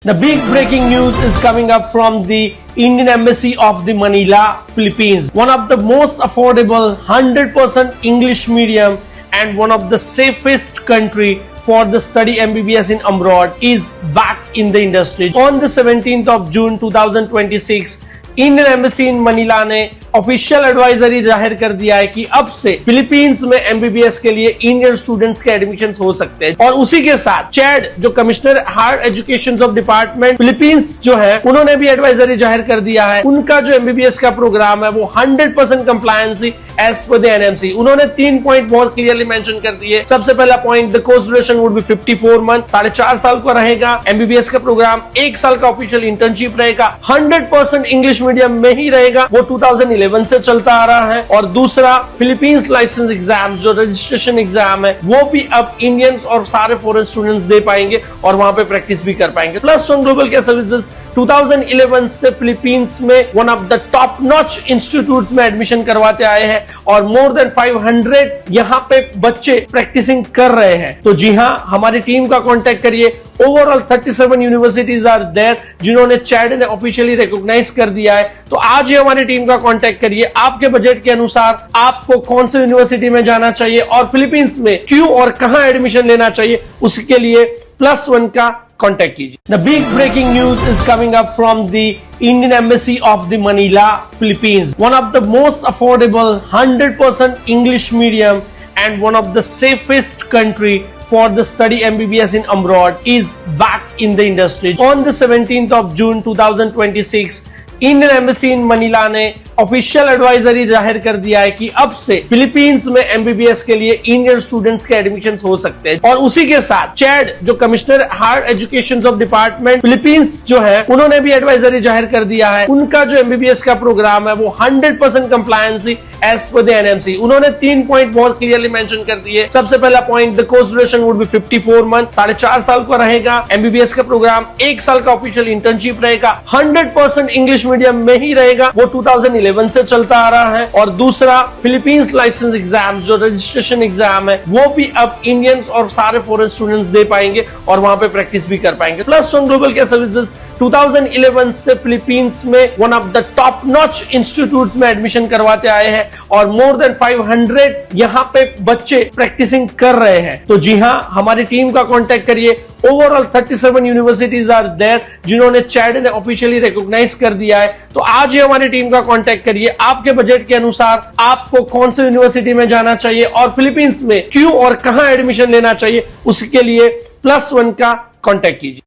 The big breaking news is coming up from the Indian Embassy of the Manila, Philippines. One of the most affordable, 100% English medium and one of the safest country for the study MBBS in abroad is back in the industry. On the 17th of June 2026, Indian embassy in Manila ने official advisory जाहिर कर दिया है कि अब से Philippines में MBBS के लिए इंडियन स्टूडेंट्स के एडमिशन हो सकते हैं। और उसी के साथ चैड जो commissioner higher education of department Philippines जो है उन्होंने भी एडवाइजरी जाहिर कर दिया है। उनका जो एमबीबीएस का प्रोग्राम है वो 100% कंप्लायंसी एज पर द एनएमसी। उन्होंने 3 पॉइंट बहुत क्लियरली मेंशन कर दिए। सबसे पहला point, the course duration would be 54 month, 4.5 साल का रहेगा एमबीबीएस का प्रोग्राम। 1 साल का ऑफिशियल इंटर्नशिप रहेगा, 100% इंग्लिश मीडियम में ही रहेगा, वो 2011 से चलता आ रहा है। और दूसरा, फिलीपींस लाइसेंस एग्जाम जो रजिस्ट्रेशन एग्जाम है वो भी अब इंडियंस और सारे फॉरेन स्टूडेंट्स दे पाएंगे और वहां पे प्रैक्टिस भी कर पाएंगे। +1 ग्लोबल केयर सर्विसेज 2011 से फिलीपींस में one of the top notch institutes में एडमिशन करवाते आए हैं और मोर देन 500 यहाँ पे बच्चे प्रैक्टिसिंग कर रहे हैं। तो जी हाँ, हमारी टीम का कांटेक्ट करिए। ओवरऑल 37 यूनिवर्सिटीज आर देयर जिन्होंने चैड ने ऑफिशियली रिकॉग्नाइज कर दिया है। तो आज ही हमारी टीम का कांटेक्ट करिए। आपके बजट के अनुसार आपको कौन सी यूनिवर्सिटी में जाना चाहिए और फिलीपींस में क्यों और कहां एडमिशन लेना चाहिए, उसके लिए +1 का कांटेक्ट कीजिए। The big breaking news is coming up from the Indian Embassy of the Manila, Philippines. One of the most affordable, 100% English medium and one of the safest country for the study MBBS in abroad is back in the industry. On the 17th of June 2026, Indian embassy in Manila ने official advisory जाहिर कर दिया है कि अब से Philippines में MBBS के लिए इंडियन स्टूडेंट्स के एडमिशन हो सकते हैं। और उसी के साथ चैड जो commissioner higher education of department Philippines जो है उन्होंने भी एडवाइजरी जाहिर कर दिया है। उनका जो एमबीबीएस का प्रोग्राम है वो 100% कंप्लायंसी एज पर द एनएमसी। उन्होंने 3 पॉइंट बहुत क्लियरली मेंशन कर दिए। सबसे पहला point, the course duration would be 54 month, 4.5 साल का रहेगा एमबीबीएस का प्रोग्राम। 1 साल का ऑफिशियल इंटर्नशिप रहेगा, 100% इंग्लिश मीडियम में ही रहेगा, वो 2011 से चलता आ रहा है। और दूसरा, फिलीपींस लाइसेंस एग्जाम जो रजिस्ट्रेशन एग्जाम है वो भी अब इंडियंस और सारे फॉरेन स्टूडेंट्स दे पाएंगे और वहां पे प्रैक्टिस भी कर पाएंगे। +1 ग्लोबल केयर सर्विसेज 2011 से फिलीपींस में one of the top notch institutes में एडमिशन करवाते आए हैं और मोर देन 500 यहाँ पे बच्चे प्रैक्टिसिंग कर रहे हैं। तो जी हाँ, हमारी टीम का कांटेक्ट करिए। ओवरऑल 37 यूनिवर्सिटीज आर देयर जिन्होंने चैड ने ऑफिशियली रिकॉग्नाइज कर दिया है। तो आज ही हमारी टीम का कांटेक्ट करिए। आपके बजट के अनुसार आपको कौन सी यूनिवर्सिटी में जाना चाहिए और फिलीपींस में क्यों और कहां एडमिशन लेना चाहिए, उसके लिए +1 का कांटेक्ट कीजिए।